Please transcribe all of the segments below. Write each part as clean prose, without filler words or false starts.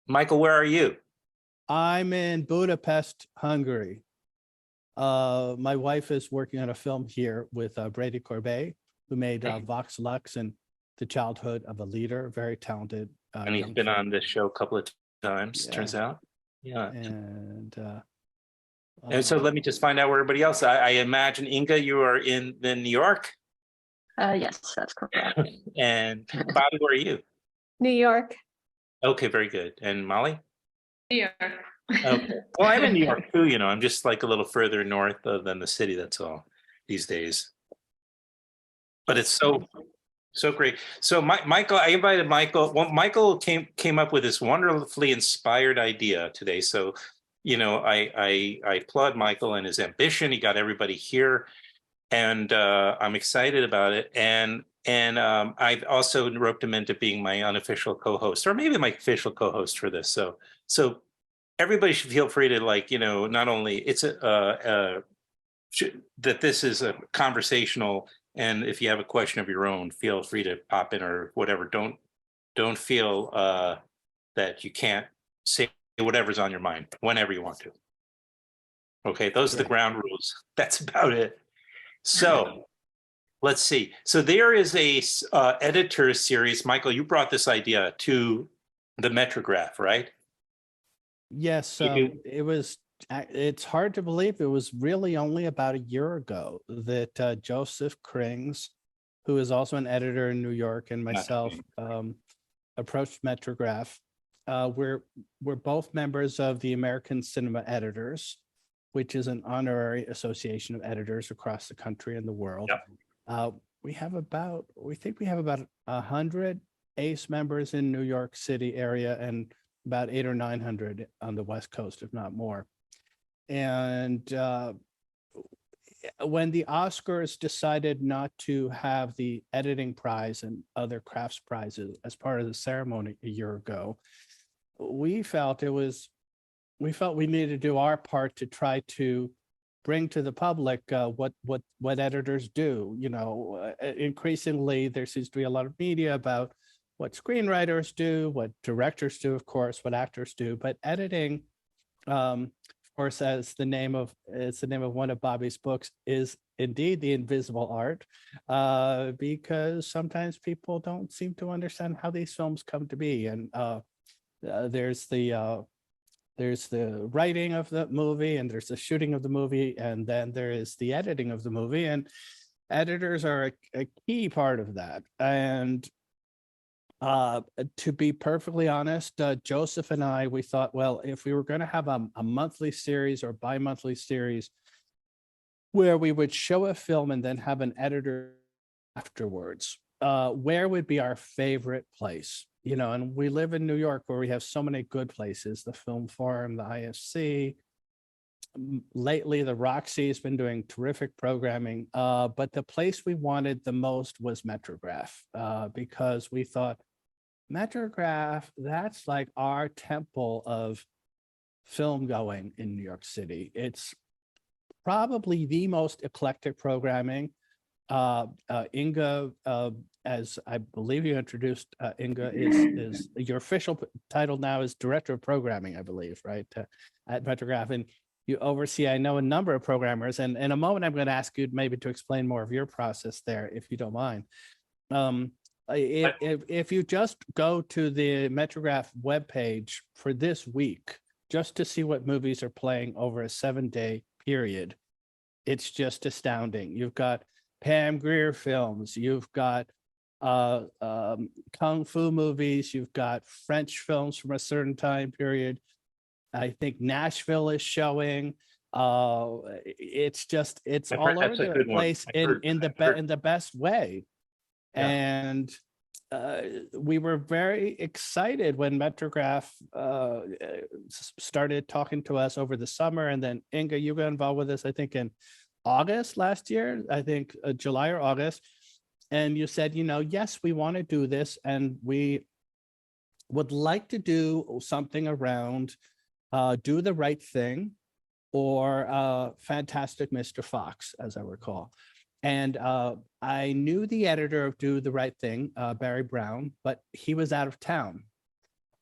Michael, where are you? I'm in Budapest, Hungary. My wife is working on a film here with Brady Corbet, who made Vox Lux and The Childhood of a Leader, very talented. And he's been on this show a couple of times, Yeah. turns out. Yeah. And so let me just find out where everybody else. I imagine, Inge, you are in New York. Yes, that's correct. And Bobbie, where are you? New York. Okay, very good. And Molly? New York. Okay. Well, I'm in New York too, you know. I'm just like a little further north than the city, that's all, these days. But it's so great. So Michael, I invited Michael. Well, Michael came up with this wonderfully inspired idea today. So, you know, I applaud Michael and his ambition. He got everybody here, and I'm excited about it. And I've also roped him into being my unofficial co-host, or maybe my official co-host for this. So everybody should feel free to, like, you know, not only it's that this is a conversational, and if you have a question of your own, feel free to pop in or whatever. Don't feel that you can't say whatever's on your mind whenever you want to. Okay, those are the ground rules. That's about it. So let's see. So there is a editor series. Michael, you brought this idea to the Metrograph, right? yes, it's hard to believe it was really only about a year ago that Joseph Krings, who is also an editor in New York, and myself approached Metrograph. We're both members of the American Cinema Editors, which is an honorary association of editors across the country and the world. Yep. We think we have about 100 ACE members in New York City area, and about 800 or 900 on the West Coast, if not more. And when the Oscars decided not to have the editing prize and other crafts prizes as part of the ceremony a year ago, we felt we needed to do our part to try to bring to the public what editors do. You know, increasingly there seems to be a lot of media about what screenwriters do, what directors do, of course, what actors do, but editing, of course, as the name of one of Bobbie's books, is indeed the invisible art, because sometimes people don't seem to understand how these films come to be. And there's the writing of the movie, and there's the shooting of the movie, and then there is the editing of the movie, and editors are a key part of that. And to be perfectly honest, Joseph and I, we thought, well, if we were going to have a monthly series or bi-monthly series where we would show a film and then have an editor afterwards, where would be our favorite place? You know, and we live in New York, where we have so many good places, the Film Forum, the IFC. Lately, the Roxy has been doing terrific programming, but the place we wanted the most was Metrograph, because we thought, Metrograph, that's like our temple of film going in New York City. It's probably the most eclectic programming. Inge, as I believe you introduced, Inge is your official title now is Director of Programming, I believe, right, at Metrograph, and you oversee, I know, a number of programmers. And in a moment, I'm going to ask you maybe to explain more of your process there, if you don't mind. If you just go to the Metrograph webpage for this week, just to see what movies are playing over a 7-day period, it's just astounding. You've got Pam Grier films, you've got Kung Fu movies, you've got French films from a certain time period. I think Nashville is showing. It's all over the place in the best way. Yeah. And we were very excited when Metrograph started talking to us over the summer. And then Inge, you got involved with this, I think, in August last year, I think July or August. And you said, you know, yes, we want to do this. And we would like to do something around Do the Right Thing or Fantastic Mr. Fox, as I recall. And I knew the editor of Do the Right Thing, Barry Brown, but he was out of town.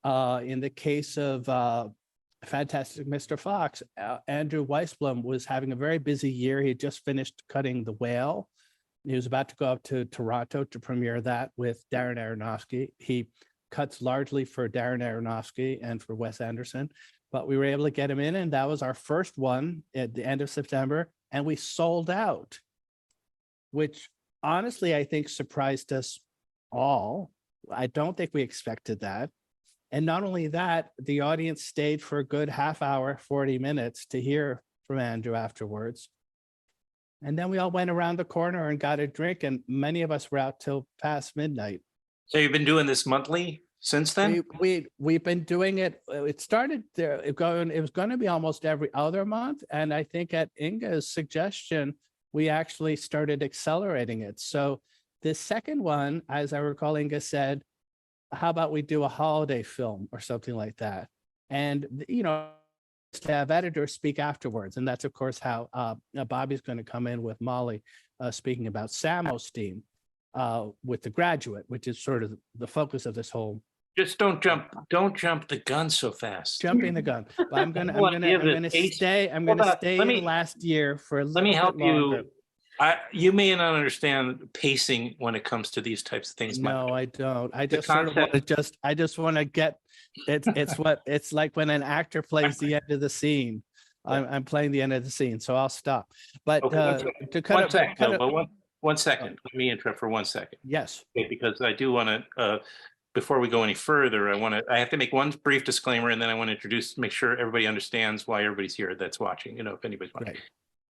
In the case of Fantastic Mr. Fox, Andrew Weisblum was having a very busy year. He had just finished cutting The Whale. He was about to go up to Toronto to premiere that with Darren Aronofsky. He cuts largely for Darren Aronofsky and for Wes Anderson, but we were able to get him in, and that was our first one at the end of September, and we sold out, which honestly, I think surprised us all. I don't think we expected that. And not only that, the audience stayed for a good half hour, 40 minutes to hear from Andrew afterwards. And then we all went around the corner and got a drink, and many of us were out till past midnight. So you've been doing this monthly since then? We've been doing it. It started there. It was going to be almost every other month. And I think at Inge's suggestion, we actually started accelerating it. So the second one, as I recall, Inge said, how about we do a holiday film or something like that? And, you know, to have editors speak afterwards. And that's, of course, how Bobbie's going to come in with Molly speaking about Sam O'Steen with The Graduate, which is sort of the focus of this whole. Just don't jump the gun so fast. Jumping the gun. But I'm gonna stay last year for a little Let me help bit longer. you. You may not understand pacing when it comes to these types of things. No, I don't. I just concept- I just want to get it's like when an actor plays the end of the scene. I'm playing the end of the scene, so I'll stop. But to cut one second. Let me interrupt for 1 second. Yes. Okay, because I do want to before we go any further, I have to make one brief disclaimer, and then I want to make sure everybody understands why everybody's here that's watching, you know, if anybody's watching.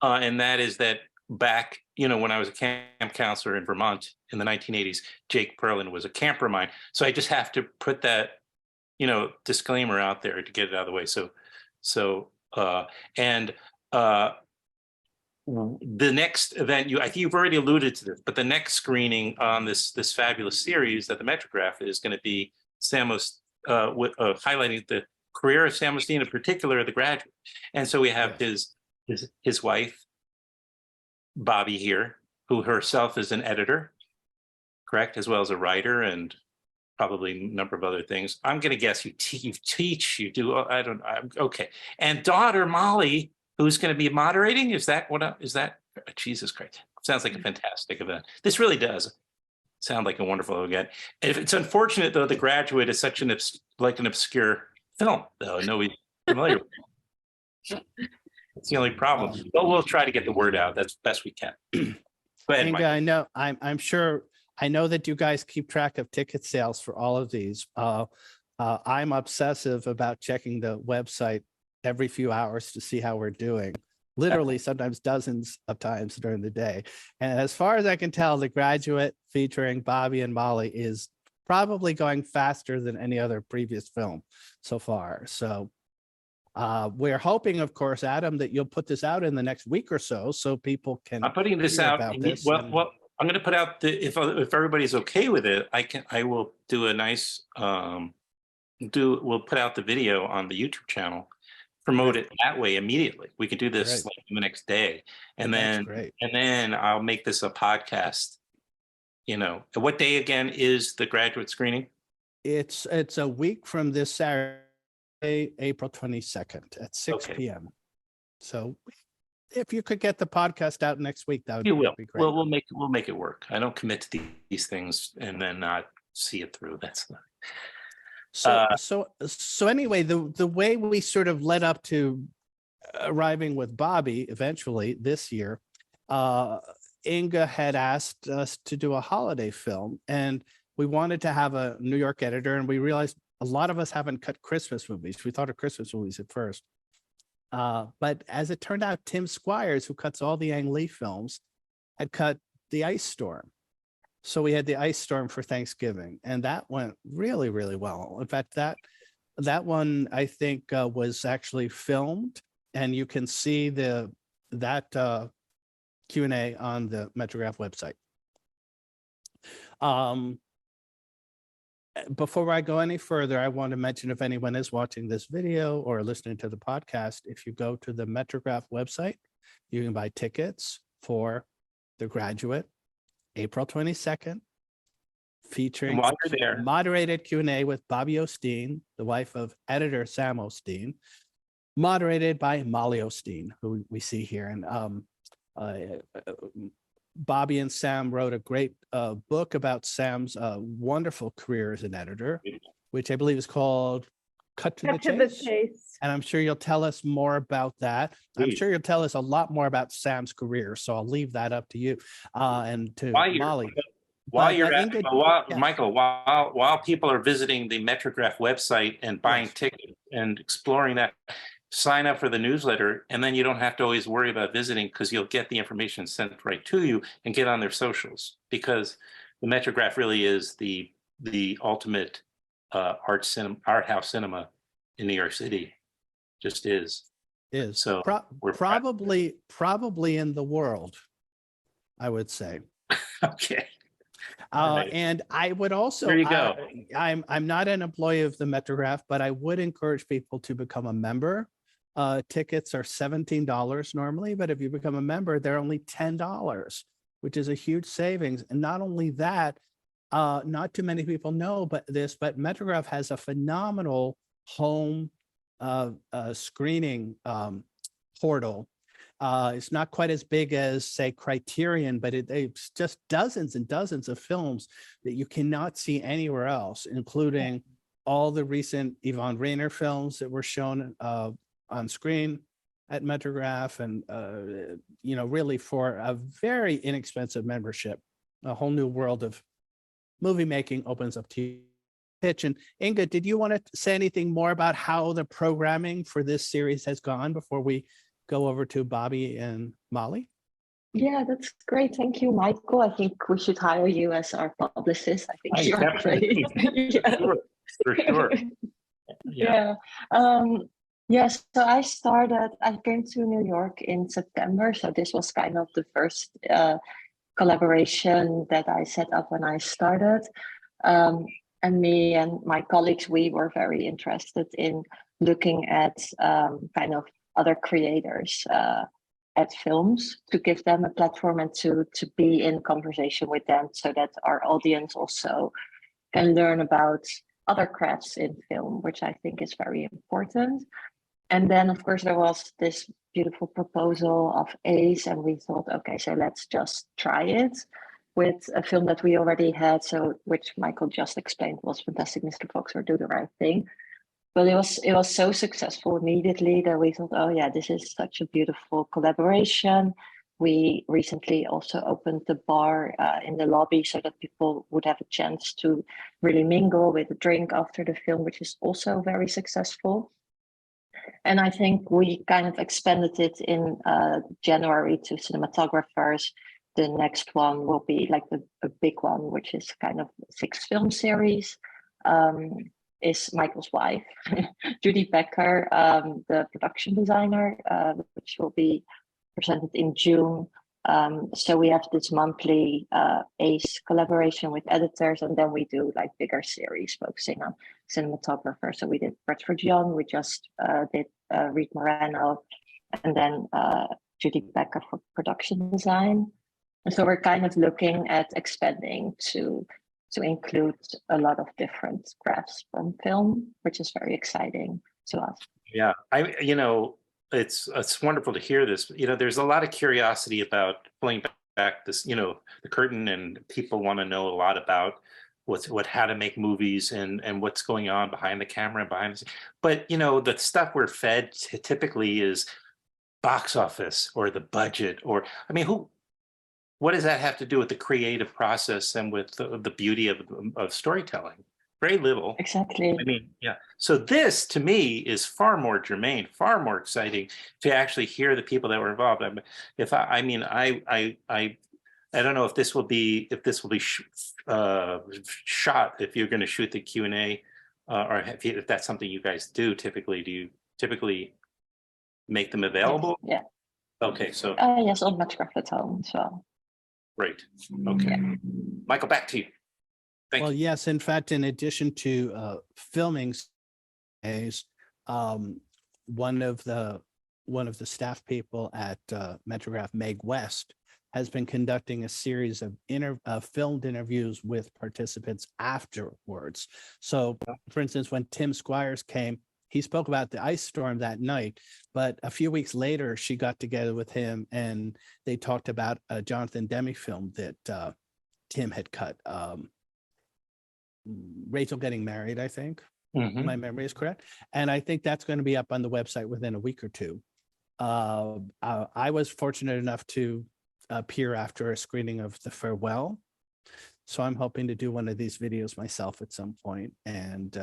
Right. And that is that back, you know, when I was a camp counselor in Vermont in the 1980s, Jake Perlin was a camper of mine. So I just have to put that, you know, disclaimer out there to get it out of the way. The next event, I think you've already alluded to this, but the next screening on this fabulous series that the Metrograph is going to be highlighting the career of Sam O'Steen, in particular, The Graduate. And so we have his wife, Bobbie here, who herself is an editor, correct, as well as a writer and probably a number of other things. I'm going to guess you teach, you do. Okay. And daughter Molly, who's going to be moderating. Is that Jesus Christ? Sounds like a fantastic event. This really does sound like a wonderful event. It's unfortunate though, The Graduate is such an obscure film, though nobody's familiar with it. It's the only problem. But we'll try to get the word out. That's best we can. Go ahead, Inge, Mike. I know. I'm sure. I know that you guys keep track of ticket sales for all of these. I'm obsessive about checking the website every few hours to see how we're doing. Literally, sometimes dozens of times during the day. And as far as I can tell, The Graduate featuring Bobbie and Molly is probably going faster than any other previous film so far. So we're hoping, of course, Adam, that you'll put this out in the next week or so people can. I'm putting this out. Well, I'm going to put out if everybody's okay with it, I will do a nice we'll put out the video on the YouTube channel, promote it that way immediately. We could do this like the next day, and then I'll make this a podcast. You know, what day again is The Graduate screening? It's a week from this Saturday, April 22nd at 6 p.m. So if you could get the podcast out next week, that would be great. Well, we'll make it work. I don't commit to these things and then not see it through. That's not. So anyway, the way we sort of led up to arriving with Bobbie eventually this year, Inge had asked us to do a holiday film, and we wanted to have a New York editor, and we realized a lot of us haven't cut Christmas movies. We thought of Christmas movies at first. But as it turned out, Tim Squires, who cuts all the Ang Lee films, had cut The Ice Storm. So we had The Ice Storm for Thanksgiving, and that went really, really well. In fact, that one I think was actually filmed, and you can see that Q&A on the Metrograph website. before I go any further, I want to mention if anyone is watching this video or listening to the podcast, if you go to the Metrograph website, you can buy tickets for The Graduate, April 22nd, featuring And while you're there, moderated Q&A with Bobbie O'Steen, the wife of editor Sam O'Steen, moderated by Molly O'Steen, who we see here. And Bobbie and Sam wrote a great book about Sam's wonderful career as an editor, which I believe is called Cut to the Chase. And I'm sure you'll tell us more about that. I'm sure you'll tell us a lot more about Sam's career. So I'll leave that up to you and to Molly. Michael, while people are visiting the Metrograph website and buying tickets and exploring that, sign up for the newsletter, and then you don't have to always worry about visiting because you'll get the information sent right to you and get on their socials, because the Metrograph really is the ultimate art house cinema in New York City. Just is. So we're probably in the world, I would say. Okay. Right. And I would also, there you go. I'm not an employee of the Metrograph, but I would encourage people to become a member. Tickets are $17 normally, but if you become a member, they're only $10, which is a huge savings. And not only that, not too many people know but Metrograph has a phenomenal home screening portal. It's not quite as big as, say, Criterion, but it's just dozens and dozens of films that you cannot see anywhere else, including all the recent Yvonne Rainer films that were shown on screen at Metrograph. And, really for a very inexpensive membership, a whole new world of movie making opens up to you. Pitch. And Inge, did you want to say anything more about how the programming for this series has gone before we go over to Bobbie and Molly? Yeah, that's great. Thank you, Michael. I think we should hire you as our publicist. I think you're great. For sure. Yes, so I came to New York in September. So this was kind of the first collaboration that I set up when I started. And me and my colleagues, we were very interested in looking at kind of other creators at films, to give them a platform and to be in conversation with them, so that our audience also can learn about other crafts in film, which I think is very important. And then, of course, there was this beautiful proposal of A.C.E, and we thought, okay, so let's just try it with a film that we already had, which Michael just explained was Fantastic Mr. Fox or Do the Right Thing. But it was so successful immediately that we thought, oh yeah, this is such a beautiful collaboration. We recently also opened the bar in the lobby so that people would have a chance to really mingle with a drink after the film, which is also very successful. And I think we kind of expanded it in January to cinematographers. The next one will be like a big one, which is kind of a 6-film series. Is Michael's wife, Judy Becker, the production designer, which will be presented in June. So we have this monthly A.C.E collaboration with editors, and then we do like bigger series focusing on cinematographers. So we did Bradford Young, we just did Reed Morano, and then Judy Becker for production design. And so we're kind of looking at expanding to include a lot of different crafts from film, which is very exciting to us. Yeah, it's wonderful to hear this. There's a lot of curiosity about pulling back this, the curtain, and people want to know a lot about how to make movies and what's going on behind the camera and behind the scenes. But the stuff we're fed typically is box office or the budget, or what does that have to do with the creative process and with the beauty of storytelling? Very little. Exactly. So this, to me, is far more germane, far more exciting to actually hear the people that were involved. I don't know if this will be shot, if you're going to shoot the Q&A, or if that's something you guys do typically. Do you typically make them available? Yes, yeah. Okay, so. Yes, on Metrograph at home as well. Great. Okay. Yeah. Michael, back to you. Thank Well, you. yes, in fact, in addition to filming days, one of the staff people at Metrograph, Meg West, has been conducting a series of filmed interviews with participants afterwards. So, for instance, when Tim Squires came, he spoke about the ice storm that night, but a few weeks later, she got together with him and they talked about a Jonathan Demme film that Tim had cut. Rachel Getting Married, I think. Mhm. My memory is correct. And I think that's going to be up on the website within a week or two. I was fortunate enough to appear after a screening of The Farewell. So I'm hoping to do one of these videos myself at some point. And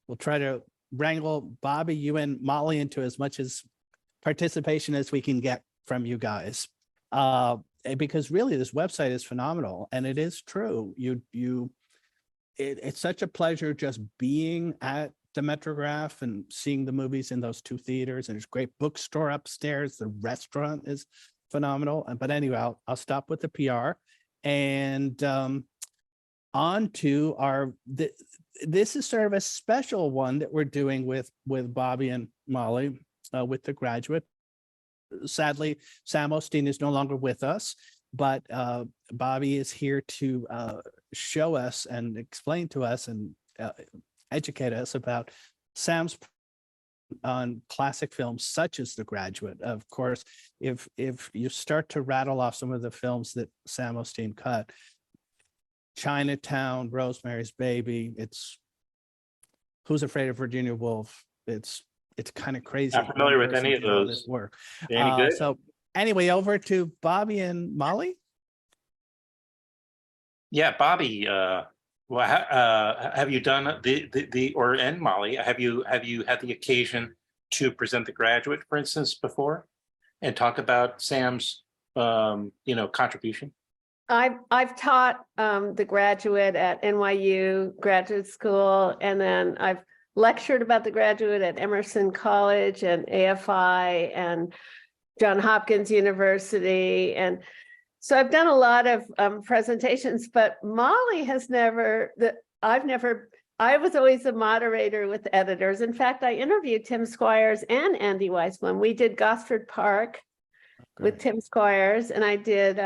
we'll try to wrangle Bobbie, you and Molly into as much as participation as we can get from you guys. Because really this website is phenomenal. And it is true. It's such a pleasure just being at the Metrograph and seeing the movies in those two theaters. And there's a great bookstore upstairs. The restaurant is phenomenal. But anyway, I'll stop with the PR and on to this is sort of a special one that we're doing with Bobbie and Molly with The Graduate. Sadly, Sam O'Steen is no longer with us, but Bobbie is here to show us and explain to us and educate us about Sam's on classic films such as The Graduate. Of course, if you start to rattle off some of the films that Sam O'Steen cut, Chinatown, Rosemary's Baby, it's Who's Afraid of Virginia Woolf. It's kind of crazy. Not familiar with any of those. This work. Any good? So anyway, over to Bobbie and Molly. Yeah, Bobbie. Have you done and Molly? Have you had the occasion to present The Graduate, for instance, before, and talk about Sam's contribution? I've taught The Graduate at NYU Graduate School, and then I've lectured about The Graduate at Emerson College and AFI and Johns Hopkins University. And so I've done a lot of presentations, but Molly has I was always a moderator with editors. In fact, I interviewed Tim Squires and Andy Weissman. We did Gosford Park with Tim Squires, and I did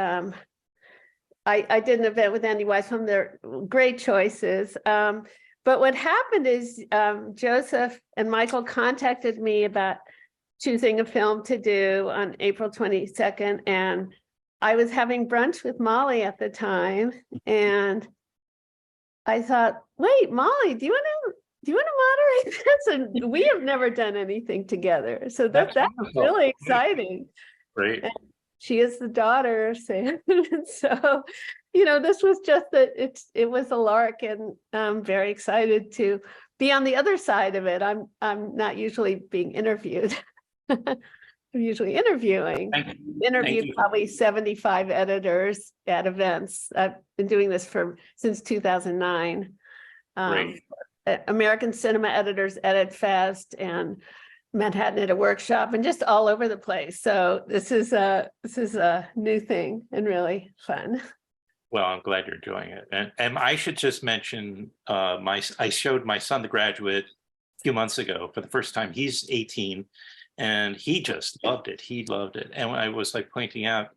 I did an event with Andy Weissman. They're great choices. But what happened is Joseph and Michael contacted me about choosing a film to do on April 22nd. And I was having brunch with Molly at the time. And I thought, wait, Molly, do you want to moderate this? And we have never done anything together. So that's really exciting. Great. And she is the daughter of Sam. So, this was just it was a lark, and I'm very excited to be on the other side of it. I'm not usually being interviewed. I'm usually interviewing. Interviewed probably 75 editors at events. I've been doing this since 2009. Great. American Cinema Editors Edit Fest and Manhattan at a Workshop, and just all over the place. So this is a new thing and really fun. Well, I'm glad you're enjoying it. And I should just mention, I showed my son The Graduate a few months ago for the first time. He's 18 and he just loved it. He loved it. And I was like pointing out,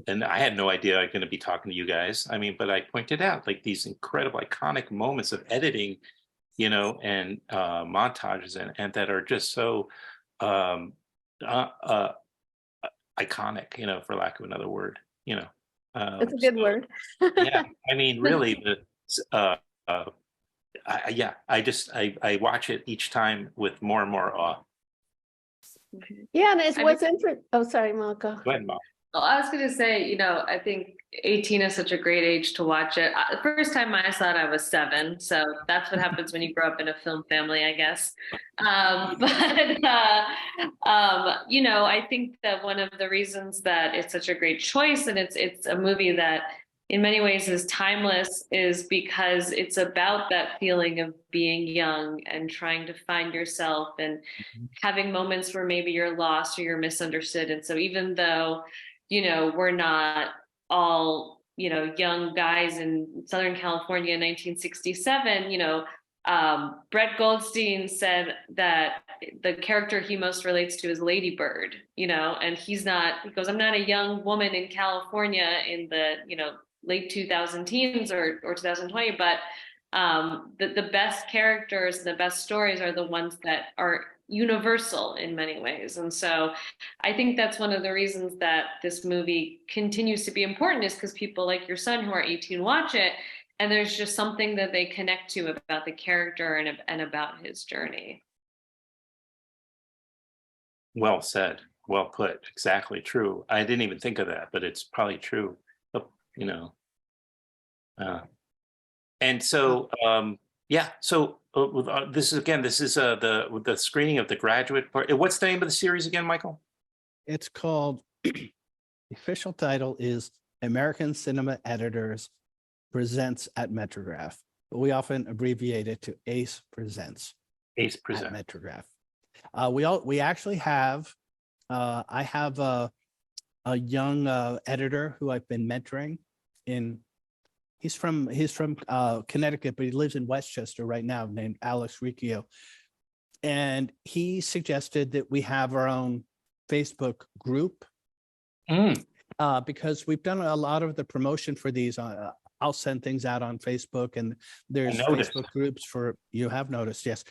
and I had no idea I was going to be talking to you guys. I mean, but I pointed out like these incredible iconic moments of editing, and montages and that are just so iconic, for lack of another word, It's a good word. Yeah, I mean, really, I watch it each time with more and more awe. Yeah, and it's what's interesting. Oh, sorry, Malka. Go ahead, Mom. Well, I was going to say, I think 18 is such a great age to watch it. The first time I saw it, I was 7. So that's what happens when you grow up in a film family, I guess. I think that one of the reasons that it's such a great choice, and it's a movie that in many ways is timeless, is because it's about that feeling of being young and trying to find yourself and having moments where maybe you're lost or you're misunderstood. And so even though we're not all young guys in Southern California in 1967, Brett Goldstein said that the character he most relates to is Lady Bird, and he goes, I'm not a young woman in California in the, late 2000 teens or 2020, but the best characters, the best stories are the ones that are universal in many ways. And so I think that's one of the reasons that this movie continues to be important, is because people like your son who are 18 watch it, and there's just something that they connect to about the character and about his journey. Well said. Well put. Exactly true. I didn't even think of that, but it's probably true. And so, yeah. So this is the screening of The Graduate part. What's the name of the series again, Michael? It's called, the official title is American Cinema Editors Presents at Metrograph, but we often abbreviate it to ACE Presents. ACE At Presents. Metrograph. We actually have, I have a young editor who I've been mentoring he's from Connecticut, but he lives in Westchester right now, named Alex Riccio. And he suggested that we have our own Facebook group because we've done a lot of the promotion for these. I'll send things out on Facebook, and there's Facebook groups for, you have noticed, yes,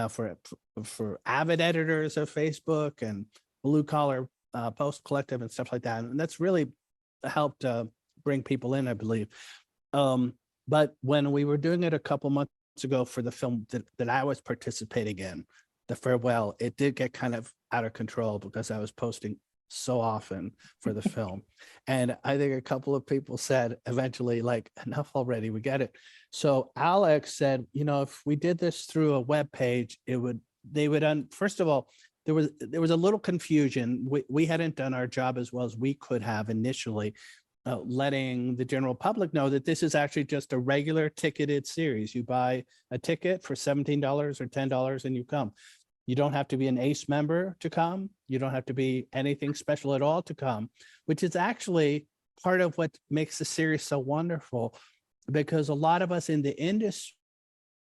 for avid editors of Facebook and Blue Collar Post Collective and stuff like that. And that's really helped bring people in, I believe. But when we were doing it a couple months ago for the film that I was participating in, The Farewell, it did get kind of out of control because I was posting so often for the film. And I think a couple of people said eventually, like, enough already, we get it. So Alex said, if we did this through a web page, first of all, there was a little confusion. We hadn't done our job as well as we could have initially, letting the general public know that this is actually just a regular ticketed series. You buy a ticket for $17 or $10 and you come. You don't have to be an ACE member to come. You don't have to be anything special at all to come, which is actually part of what makes the series so wonderful, because a lot of us in the industry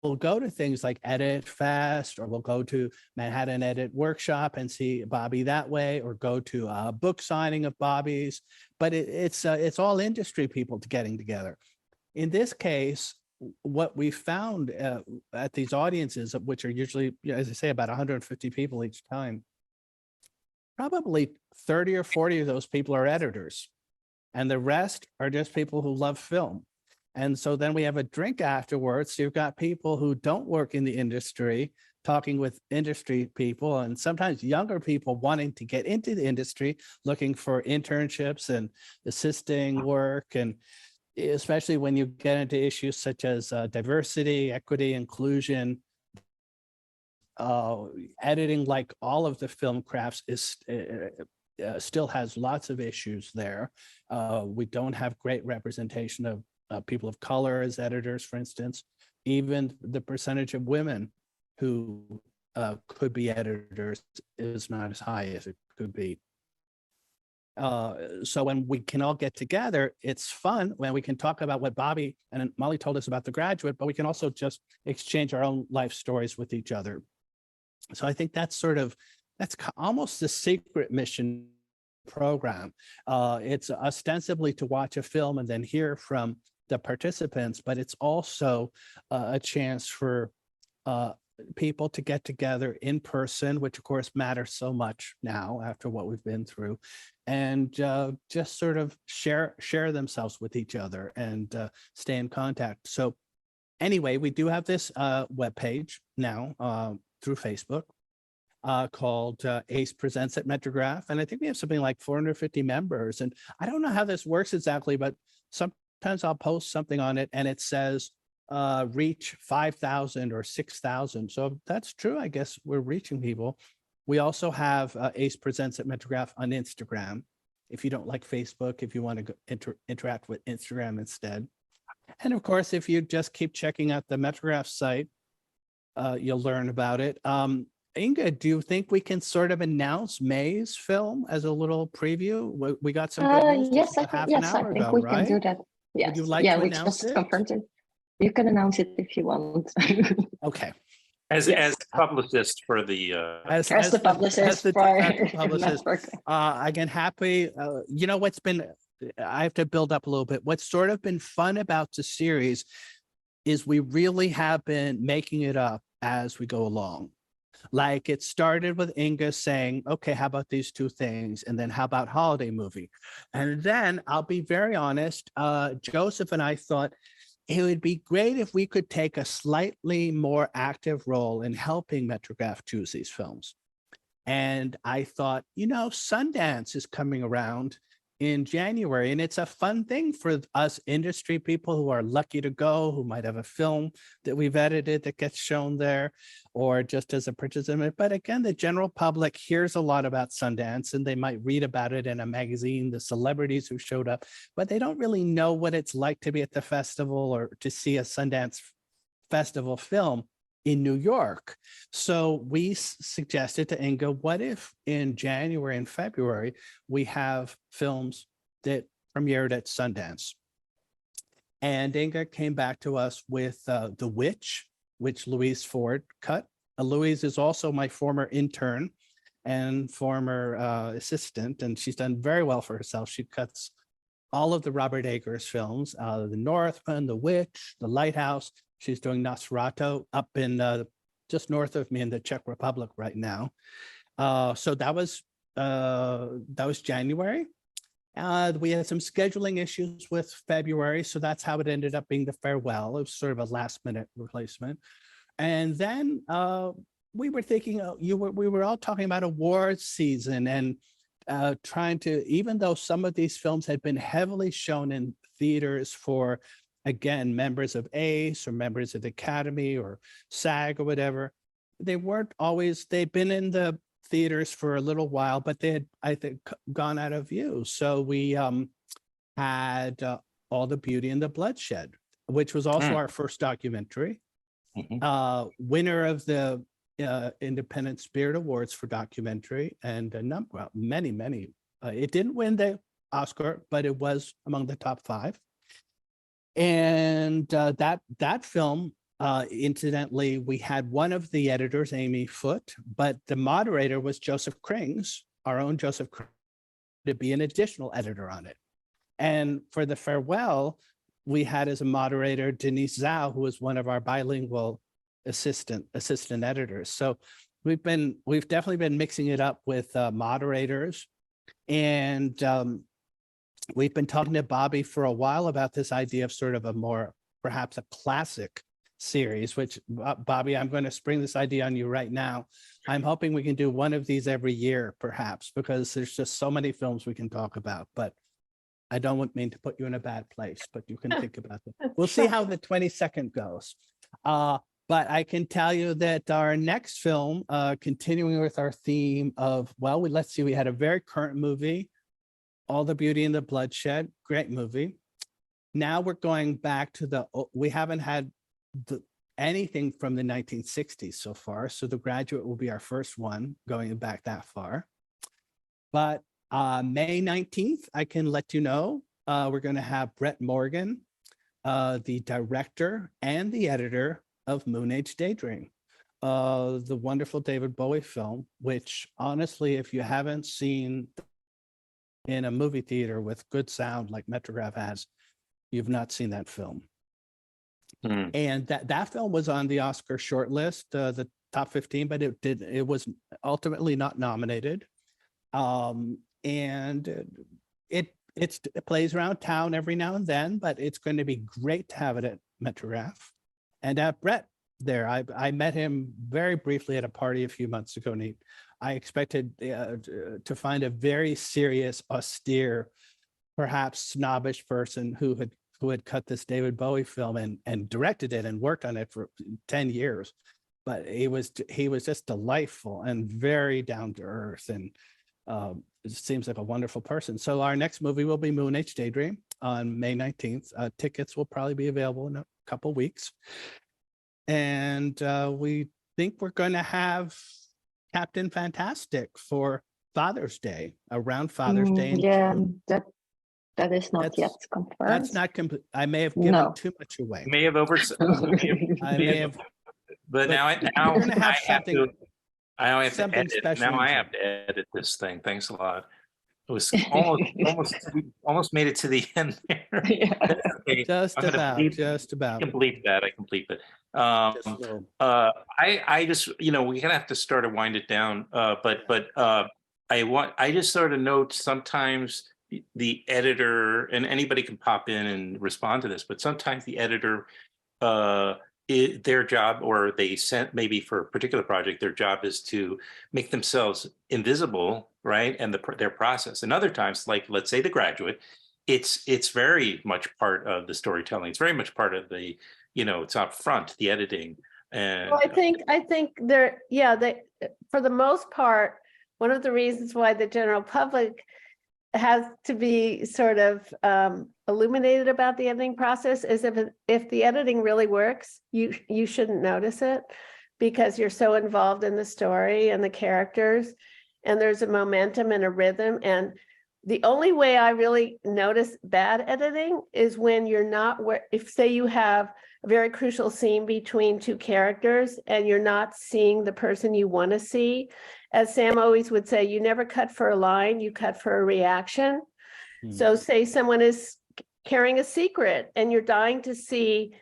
will go to things like Edit Fest, or we'll go to Manhattan Edit Workshop and see Bobbie that way, or go to a book signing of Bobbie's, but it's all industry people getting together. In this case, what we found at these audiences, which are usually, as I say, about 150 people each time, probably 30 or 40 of those people are editors, and the rest are just people who love film. And so then we have a drink afterwards. So you've got people who don't work in the industry talking with industry people, and sometimes younger people wanting to get into the industry, looking for internships and assisting work. And especially when you get into issues such as diversity, equity, inclusion, editing, like all of the film crafts, is still has lots of issues there. We don't have great representation of people of color as editors, for instance. Even the percentage of women who could be editors is not as high as it could be. So when we can all get together, it's fun when we can talk about what Bobbie and Molly told us about The Graduate, but we can also just exchange our own life stories with each other. So I think that's almost the secret mission program. It's ostensibly to watch a film and then hear from the participants, but it's also a chance for people to get together in person, which of course matters so much now after what we've been through, and just sort of share themselves with each other and stay in contact. So anyway, we do have this webpage now through Facebook called ACE Presents at Metrograph. And I think we have something like 450 members. And I don't know how this works exactly, but sometimes I'll post something on it and it says reach 5,000 or 6,000. So if that's true, I guess we're reaching people. We also have ACE Presents at Metrograph on Instagram. If you don't like Facebook, if you want to interact with Instagram instead. And of course, if you just keep checking out the Metrograph site, you'll learn about it. Inge, do you think we can sort of announce May's film as a little preview? We got some good news yes, I half think, an yes, I hour think ago, we right? can do that. Yes. Would you like yeah, to we announce just it? confirmed it. You can announce it if you want. Okay. As publicist for the As As the publicist for publicist, Metrograph. again, happy. You know what's been? I have to build up a little bit. What's sort of been fun about the series is we really have been making it up as we go along. Like it started with Inge saying, okay, how about these two things? And then how about holiday movie? And then I'll be very honest, Joseph and I thought it would be great if we could take a slightly more active role in helping Metrograph choose these films. And I thought, you know, Sundance is coming around in January, and it's a fun thing for us industry people who are lucky to go, who might have a film that we've edited that gets shown there, or just as a participant. But again, the general public hears a lot about Sundance, and they might read about it in a magazine, the celebrities who showed up, but they don't really know what it's like to be at the festival or to see a Sundance Festival film in New York. So we suggested to Inge, what if in January and February, we have films that premiered at Sundance? And Inge came back to us with The Witch, which Louise Ford cut. Louise is also my former intern and former assistant, and she's done very well for herself. She cuts all of the Robert Eggers films, The Northman, The Witch, The Lighthouse. She's doing Nosferatu up in just north of me in the Czech Republic right now. So that was January. We had some scheduling issues with February, so that's how it ended up being The Farewell. It was sort of a last minute replacement. And then we were thinking, we were all talking about awards season and trying to, even though some of these films had been heavily shown in theaters for, again, members of A.C.E. or members of the Academy or SAG or whatever, they weren't always, they'd been in the theaters for a little while, but they had, I think, gone out of view. So we had All the Beauty and the Bloodshed, which was also our first documentary. Winner of the Independent Spirit Awards for documentary, and a number, well, many. It didn't win the Oscar, but it was among the top 5. And that film, incidentally, we had one of the editors, Amy Foote, but the moderator was Joseph Krings, our own Joseph Krings, to be an additional editor on it. And for The Farewell, we had as a moderator Denise Zhao, who was one of our bilingual assistant editors. So we've definitely been mixing it up with moderators, and we've been talking to Bobbie for a while about this idea of sort of a more, perhaps a classic series, which Bobbie, I'm going to spring this idea on you right now. I'm hoping we can do one of these every year, perhaps, because there's just so many films we can talk about, but I don't mean to put you in a bad place, but you can think about it. We'll see how the 22nd goes. But I can tell you that our next film, continuing with our theme of, well, let's see, we had a very current movie, All the Beauty and the Bloodshed, great movie. Now we're going back to we haven't had anything from the 1960s so far. So The Graduate will be our first one going back that far. But May 19th, I can let you know, we're going to have Brett Morgan, the director and the editor of Moon Age Daydream, the wonderful David Bowie film, which honestly, if you haven't seen in a movie theater with good sound like Metrograph has, you've not seen that film. And that film was on the Oscar shortlist, the top 15, but it was ultimately not nominated. And it plays around town every now and then, but it's going to be great to have it at Metrograph. And Brett there, I met him very briefly at a party a few months ago, and I expected to find a very serious, austere, perhaps snobbish person who had cut this David Bowie film and directed it and worked on it for 10 years. But he was just delightful and very down to earth, and it seems like a wonderful person. So our next movie will be Moon Age Daydream on May 19th. Tickets will probably be available in a couple weeks. And we think we're going to have Captain Fantastic for Father's Day, around Father's Day. Yeah, That is not That's- yet confirmed. That's not complete. I may have given No. too much away. May have I may have, but now we're gonna have I have to. something- I have to something edit. special Now in I June. have to edit this thing. Thanks a lot. It was almost made it to the end there. Yeah. Okay, just I'm gonna about, bleep- just I about. can bleep that. I can bleep it. Just a little. I just, we're gonna have to start to wind it down. I just sort of note sometimes the editor, and anybody can pop in and respond to this, but sometimes the editor, their job, or they sent maybe for a particular project, their job is to make themselves invisible, right? And their process. And other times, like let's say The Graduate, it's very much part of the storytelling. It's very much part of the, it's up front, the editing. And Well, I think they're, they, for the most part, one of the reasons why the general public has to be sort of illuminated about the editing process is if the editing really works, you shouldn't notice it because you're so involved in the story and the characters, and there's a momentum and a rhythm. And the only way I really notice bad editing is when you're not if say you have a very crucial scene between two characters and you're not seeing the person you want to see. As Sam always would say, you never cut for a line, you cut for a reaction. So say someone is carrying a secret and you're dying to see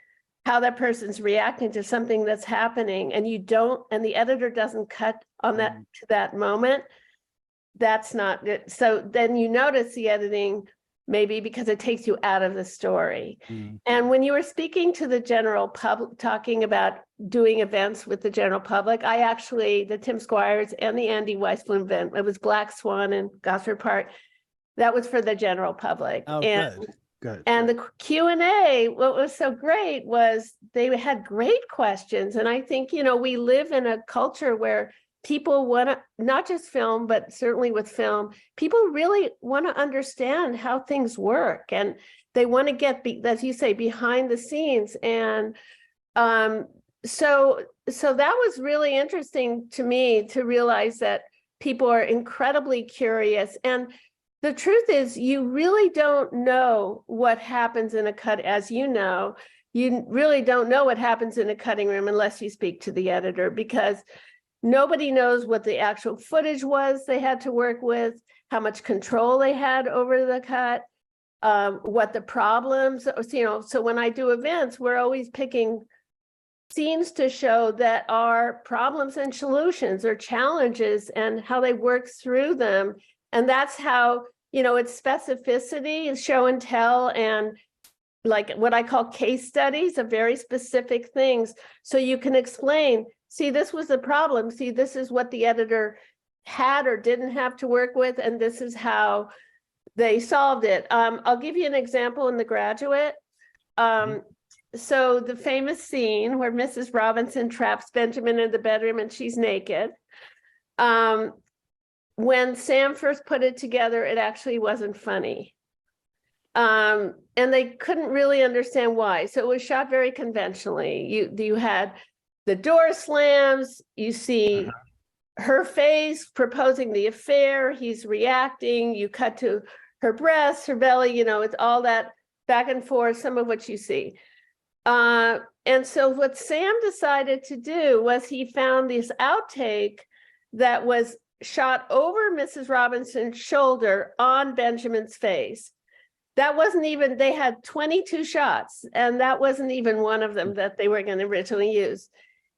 how that person's reacting to something that's happening, and the editor doesn't cut on that to that moment. That's not it. So then you notice the editing maybe because it takes you out of the story. And when you were speaking to the general public, talking about doing events with the general public, I actually, the Tim Squires and the Andy Weissblum event, it was Black Swan and Gosford Park, that was for the general public. Oh, and, good. And the Q&A, what was so great was they had great questions. And I think, we live in a culture where people want to, not just film, but certainly with film, people really want to understand how things work. And they want to get, as you say, behind the scenes. And so that was really interesting to me to realize that people are incredibly curious. And the truth is, you really don't know what happens in a cut, as you know. You really don't know what happens in a cutting room unless you speak to the editor, because nobody knows what the actual footage was they had to work with, how much control they had over the cut, what the problems, so when I do events, we're always picking scenes to show that are problems and solutions or challenges and how they work through them. And that's how, it's specificity, is show and tell, and like what I call case studies of very specific things. So you can explain, see, this was the problem. See, this is what the editor had or didn't have to work with, and this is how they solved it. I'll give you an example in The Graduate. So the famous scene where Mrs. Robinson traps Benjamin in the bedroom and she's naked. When Sam first put it together, it actually wasn't funny. And they couldn't really understand why. So it was shot very conventionally. You had the door slams, you see her face proposing the affair, he's reacting, you cut to her breasts, her belly, it's all that back and forth, some of what you see. And so what Sam decided to do was he found this outtake that was shot over Mrs. Robinson's shoulder on Benjamin's face. That wasn't even, they had 22 shots, and that wasn't even one of them that they were going to originally use.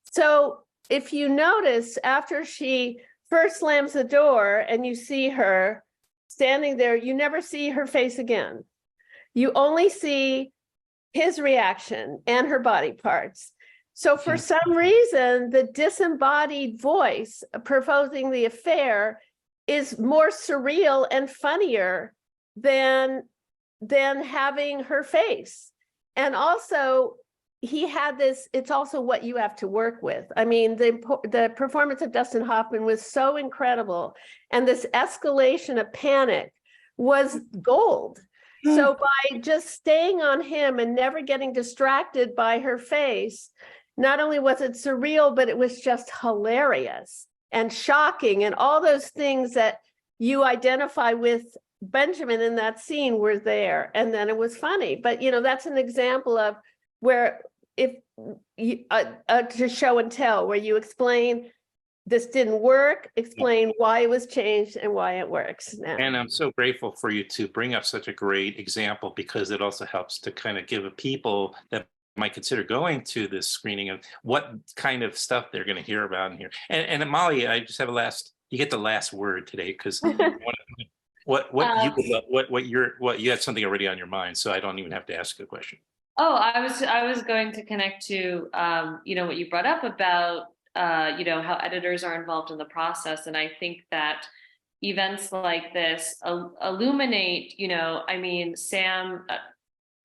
So if you notice, after she first slams the door and you see her standing there, you never see her face again. You only see his reaction and her body parts. So for some reason, the disembodied voice proposing the affair is more surreal and funnier than having her face. And also, he had this, it's also what you have to work with. I mean, the performance of Dustin Hoffman was so incredible. And this escalation of panic was gold. So by just staying on him and never getting distracted by her face, not only was it surreal, but it was just hilarious and shocking and all those things that you identify with Benjamin in that scene were there, and then it was funny. But that's an example of where if you to show and tell, where you explain this didn't work, explain why it was changed and why it works now. And I'm so grateful for you to bring up such a great example, because it also helps to kind of give people that might consider going to this screening of what kind of stuff they're going to hear about in here. And Molly, I just have you get the last word today, because what you had something already on your mind, so I don't even have to ask a question. Oh, I was going to connect to what you brought up about how editors are involved in the process. And I think that events like this illuminate, Sam,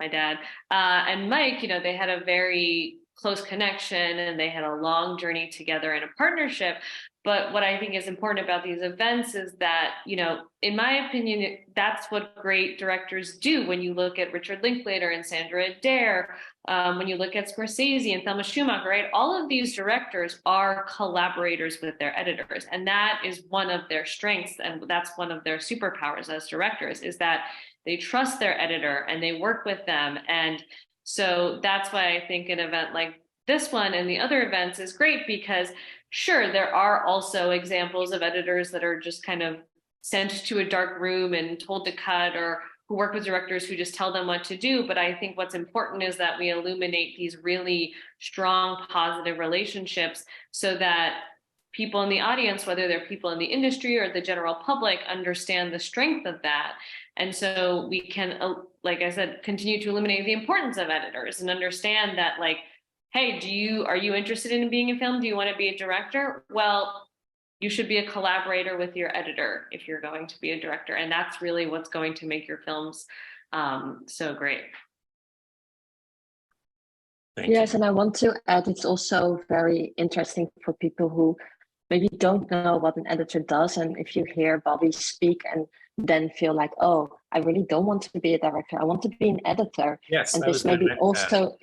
my dad, and Mike, they had a very close connection and they had a long journey together in a partnership. But what I think is important about these events is that, in my opinion, that's what great directors do. When you look at Richard Linklater and Sandra Adair, when you look at Scorsese and Thelma Schumacher, right? All of these directors are collaborators with their editors. And that is one of their strengths. And that's one of their superpowers as directors, is that they trust their editor and they work with them. And so that's why I think an event like this one and the other events is great, because sure, there are also examples of editors that are just kind of sent to a dark room and told to cut, or who work with directors who just tell them what to do. But I think what's important is that we illuminate these really strong, positive relationships so that people in the audience, whether they're people in the industry or the general public, understand the strength of that. And so we can, like I said, continue to illuminate the importance of editors and understand that, like, hey, are you interested in being in film? Do you want to be a director? Well, you should be a collaborator with your editor if you're going to be a director. And that's really what's going to make your films so great. Yes, and I want to add, it's also very interesting for people who maybe don't know what an editor does. And if you hear Bobbie speak and then feel like, oh, I really don't want to be a director, I want to be an editor. Yes, and this maybe also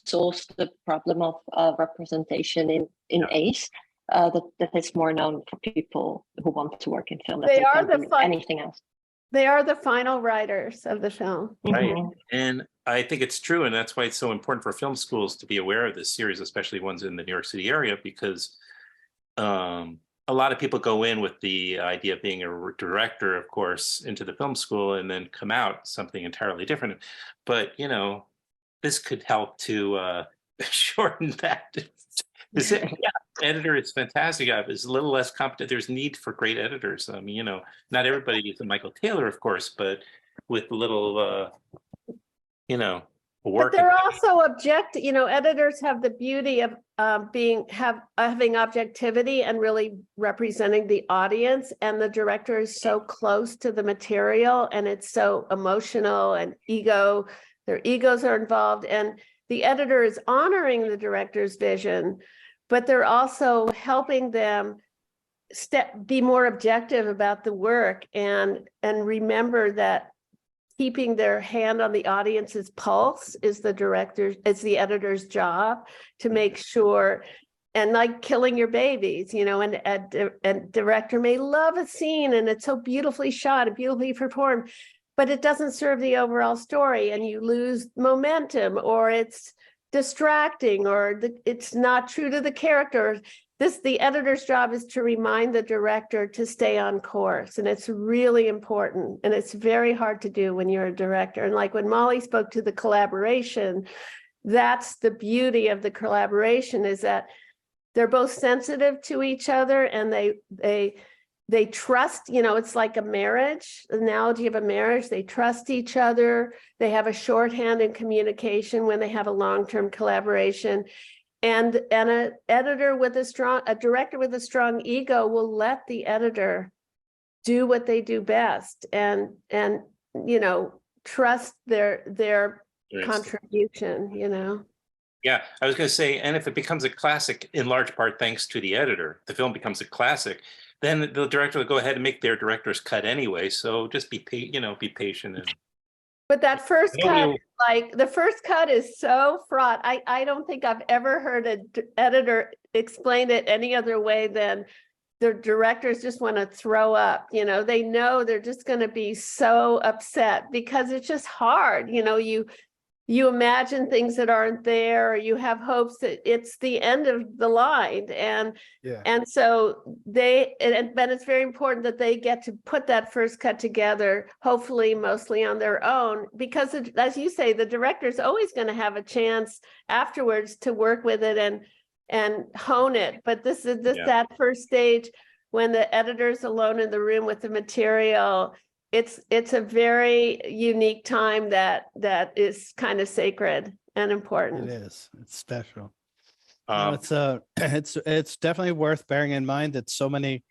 solves the problem of representation in A.C.E. That is more known for people who want to work in film. They are anything else. They are the final writers of the film. Right. And I think it's true. And that's why it's so important for film schools to be aware of this series, especially ones in the New York City area, because a lot of people go in with the idea of being a director, of course, into the film school and then come out something entirely different. But, this could help to shorten that. Editor is fantastic. It's a little less competent. There's need for great editors. I mean, not everybody is a Michael Taylor, of course, but with a little, work. But they're also objective. Editors have the beauty of having objectivity and really representing the audience. And the director is so close to the material, and it's so emotional and their egos are involved. And the editor is honoring the director's vision, but they're also helping them be more objective about the work and remember that keeping their hand on the audience's pulse is the editor's job, to make sure, and like killing your babies, and director may love a scene and it's so beautifully shot and beautifully performed, but it doesn't serve the overall story and you lose momentum, or it's distracting, or it's not true to the character. The editor's job is to remind the director to stay on course. And it's really important. And it's very hard to do when you're a director. And like when Molly spoke to the collaboration, that's the beauty of the collaboration, is that they're both sensitive to each other and they trust, it's like a marriage, analogy of a marriage. They trust each other. They have a shorthand in communication when they have a long-term collaboration. And a director with a strong ego will let the editor do what they do best and trust their contribution, Yeah, I was going to say, and if it becomes a classic, in large part thanks to the editor, the film becomes a classic, then the director will go ahead and make their director's cut anyway. So just be patient. But that first cut, the first cut is so fraught. I don't think I've ever heard an editor explain it any other way than the directors just want to throw up, you know, they know they're just going to be so upset because it's just hard. You know, you imagine things that aren't there, or you have hopes that it's the end of the line. And so but it's very important that they get to put that first cut together, hopefully mostly on their own, because as you say, the director's always going to have a chance afterwards to work with it and hone it. But this is that first stage when the editor's alone in the room with the material. It's a very unique time that is kind of sacred and important. It is. It's special. Um, It's definitely worth bearing in mind that so many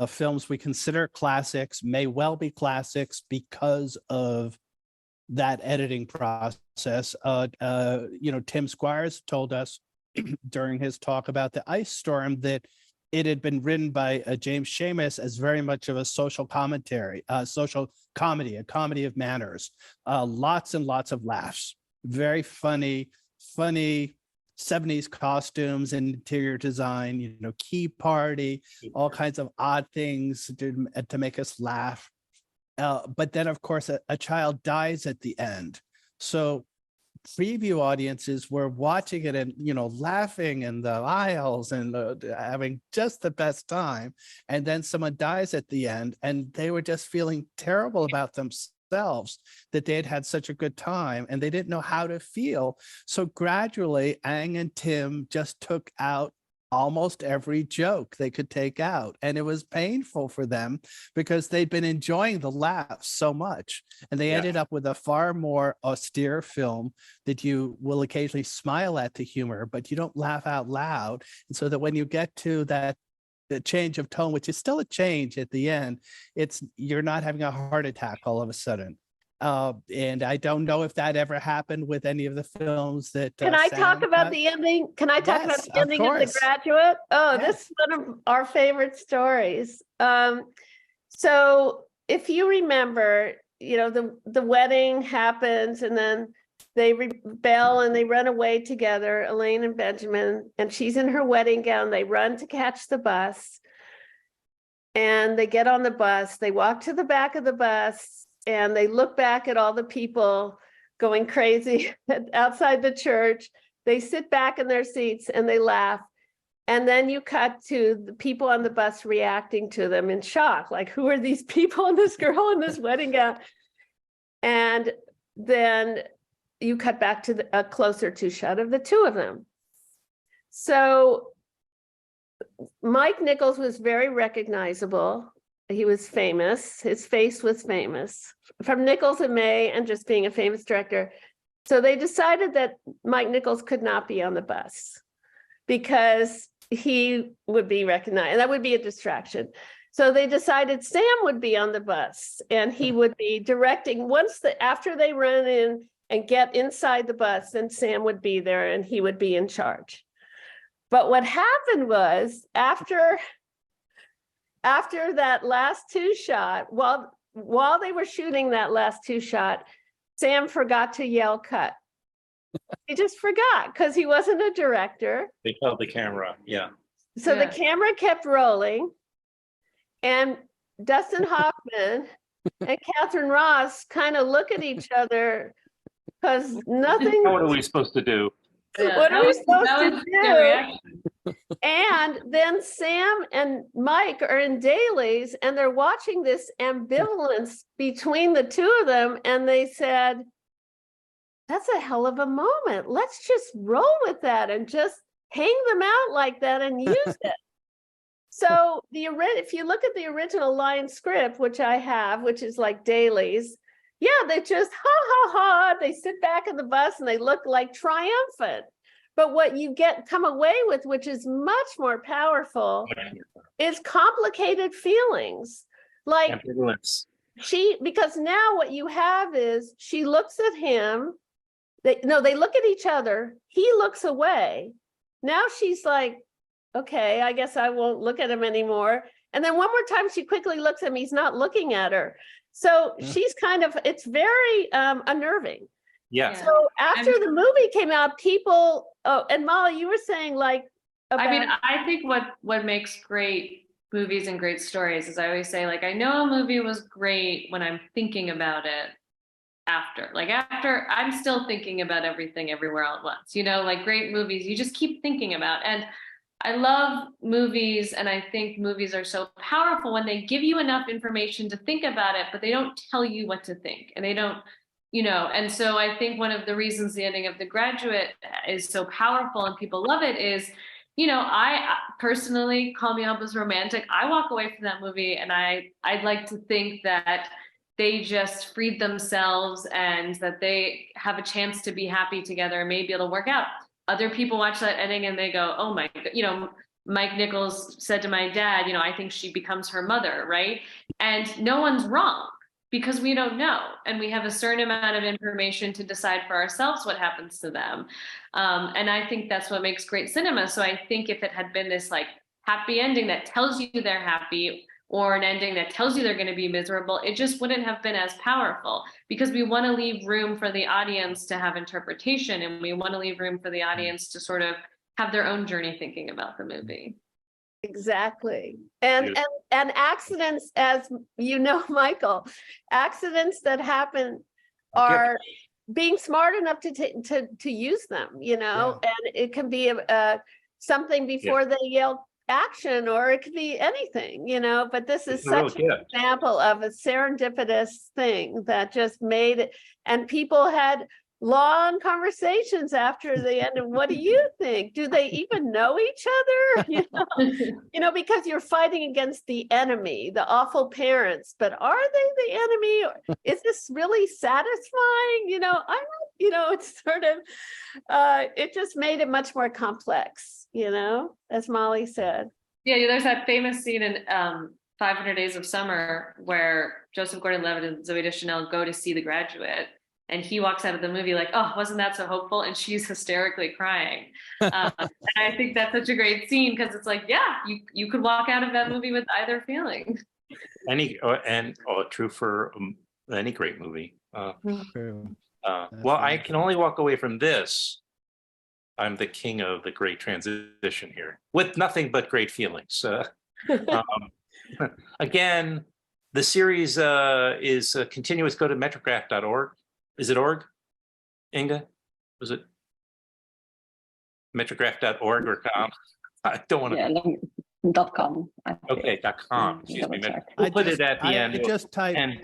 films we consider classics may well be classics because of that editing process. You know, Tim Squires told us during his talk about The Ice Storm that it had been written by James Schamus as very much of a social commentary, social comedy, a comedy of manners, lots and lots of laughs, very funny 70s costumes and interior design, you know, key party, all kinds of odd things to make us laugh. But then, of course, a child dies at the end. So preview audiences were watching it and, you know, laughing in the aisles and having just the best time. And then someone dies at the end and they were just feeling terrible about themselves that they had had such a good time and they didn't know how to feel. So gradually, Ang and Tim just took out almost every joke they could take out. And it was painful for them because they'd been enjoying the laughs so much. And they ended up with a far more austere film that you will occasionally smile at the humor, but you don't laugh out loud. And so that when you get to the change of tone, which is still a change at the end, you're not having a heart attack all of a sudden. And I don't know if that ever happened with any of the films that. Can I talk about the ending? Can I talk about the ending of The Graduate? Oh, this is one of our favorite stories. So if you remember, you know, the wedding happens and then they rebel and they run away together, Elaine and Benjamin, and she's in her wedding gown. They run to catch the bus and they get on the bus. They walk to the back of the bus and they look back at all the people going crazy outside the church. They sit back in their seats and they laugh. And then you cut to the people on the bus reacting to them in shock. Like, who are these people and this girl in this wedding gown? And then you cut back to a closer to shot of the two of them. So Mike Nichols was very recognizable. He was famous. His face was famous from Nichols and May and just being a famous director. So they decided that Mike Nichols could not be on the bus because he would be recognized and that would be a distraction. So they decided Sam would be on the bus and he would be directing after they run in and get inside the bus, then Sam would be there and he would be in charge. But what happened was after that last two shot, while they were shooting that last two shot, Sam forgot to yell cut. He just forgot because he wasn't a director. They held the camera, So the camera kept rolling and Dustin Hoffman and Catherine Ross kind of look at each other because nothing. What are we supposed to do? What are we supposed to do? And then Sam and Mike are in dailies and they're watching this ambivalence between the two of them. And they said, that's a hell of a moment. Let's just roll with that and just hang them out like that and use it. So if you look at the original line script, which I have, which is like dailies, they just they sit back in the bus and they look like triumphant. But what you come away with, which is much more powerful, is complicated feelings. Like because now what you have is she looks at him. They look at each other. He looks away. Now she's like, okay, I guess I won't look at him anymore. And then one more time, she quickly looks at him. He's not looking at her. So she's it's very unnerving. Yeah. So after the movie came out, people, and Molly, you were saying like, I mean, I think what makes great movies and great stories is I always say, like, I know a movie was great when I'm thinking about it after. Like, after, I'm still thinking about everything everywhere all at once. You know, like great movies, you just keep thinking about. And I love movies, and I think movies are so powerful when they give you enough information to think about it, but they don't tell you what to think, and they don't, you know. And so I think one of the reasons the ending of The Graduate is so powerful and people love it is, you know, I personally, call me Alba's romantic, I walk away from that movie and I'd like to think that they just freed themselves and that they have a chance to be happy together and maybe it'll work out. Other people watch that ending and they go, oh my, you know, Mike Nichols said to my dad, you know, I think she becomes her mother, right? And no one's wrong because we don't know. And we have a certain amount of information to decide for ourselves what happens to them. And I think that's what makes great cinema. So I think if it had been this like happy ending that tells you they're happy, or an ending that tells you they're going to be miserable, it just wouldn't have been as powerful because we want to leave room for the audience to have interpretation and we want to leave room for the audience to sort of have their own journey thinking about the movie. Exactly. And accidents, as you know, Michael, accidents that happen are being smart enough to use them, you know, and it can be something before they yell action, or it could be anything, you know, but this is such an example of a serendipitous thing that just made it, and people had long conversations after the end of, what do you think? Do they even know each other? You know, because you're fighting against the enemy, the awful parents, but are they the enemy? Or is this really satisfying? You know, you know, it's sort of, it just made it much more complex, you know, as Molly said. Yeah, there's that famous scene in 500 Days of Summer where Joseph Gordon-Levitt and Zooey Deschanel go to see The Graduate. And he walks out of the movie like, oh, wasn't that so hopeful? And she's hysterically crying. And I think that's such a great scene because it's like, yeah, you could walk out of that movie with either feeling. True for any great movie. True. Well, I can only walk away from this. I'm the king of the great transition here with nothing but great feelings. Again, the series is continuous. Go to metrograph.org. Is it org, Inge? Was it metrograph.org or com? I don't want to. Yeah, .com. Okay, .com. Excuse me. We'll put it at the end.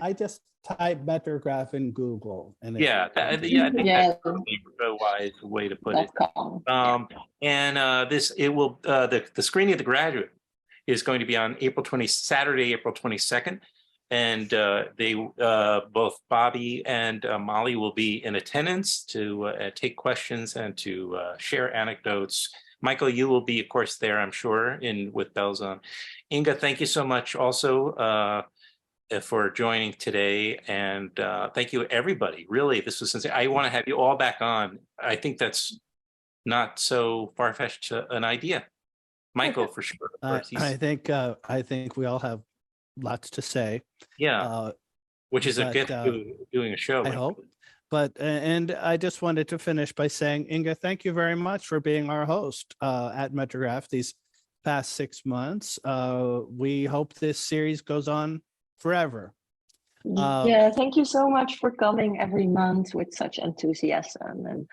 I just type Metrograph in Google, and I think that's a wise way to put it. The screening of The Graduate is going to be on Saturday, April 22nd. And they both Bobbie and Molly will be in attendance to take questions and to share anecdotes. Michael, you will be, of course, there, I'm sure, with bells on. Inge, thank you so much also for joining today. And thank you, everybody. Really, this was sincere. I want to have you all back on. I think that's not so far-fetched an idea. Michael, for sure. I think we all have lots to say. Which is a gift to doing a show. I hope. But and I just wanted to finish by saying, Inge, thank you very much for being our host at Metrograph these past 6 months. We hope this series goes on forever. Thank you so much for coming every month with such enthusiasm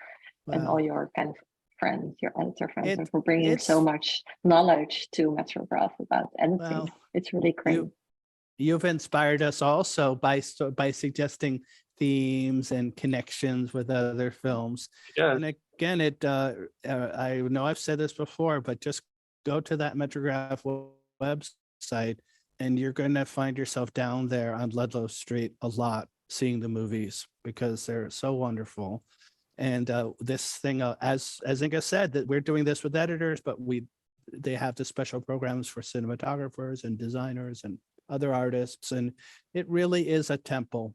and all your kind of friends, your editor friends, and for bringing so much knowledge to Metrograph about editing. Well, it's really great. You've inspired us also by suggesting themes and connections with other films. And again, I know I've said this before, but just go to that Metrograph website and you're going to find yourself down there on Ludlow Street a lot, seeing the movies because they're so wonderful. And this thing, as Inge said, that we're doing this with editors, but they have the special programs for cinematographers and designers and other artists, and it really is a temple,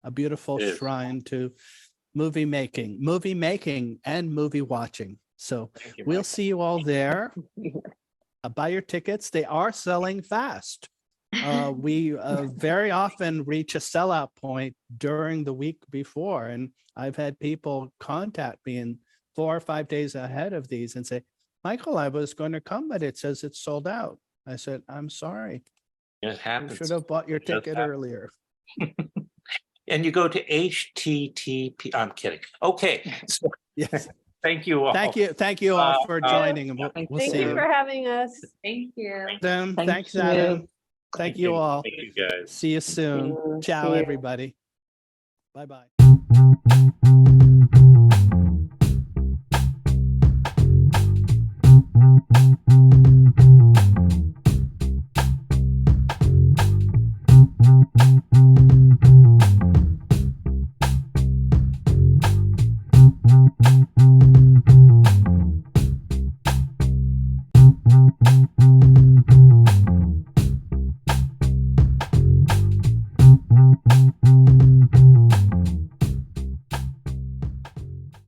a beautiful shrine to movie making and movie watching. So we'll see you all there. Buy your tickets. They are selling fast. We very often reach a sellout point during the week before, and I've had people contact me in 4 or 5 days ahead of these and say, Michael, I was going to come, but it says it's sold out. I said, I'm sorry. It You happens. should have bought your Does ticket happen. earlier. And you go to HTTP. I'm kidding. Okay. So Yes. thank you all. Thank you all for joining, and we'll Thank we'll Thank see you you. for having us. Thank you. Adam, Thank thanks, you. Adam. Thank you all. Thank you guys. See you soon. you. Ciao, See you. everybody. Bye-bye.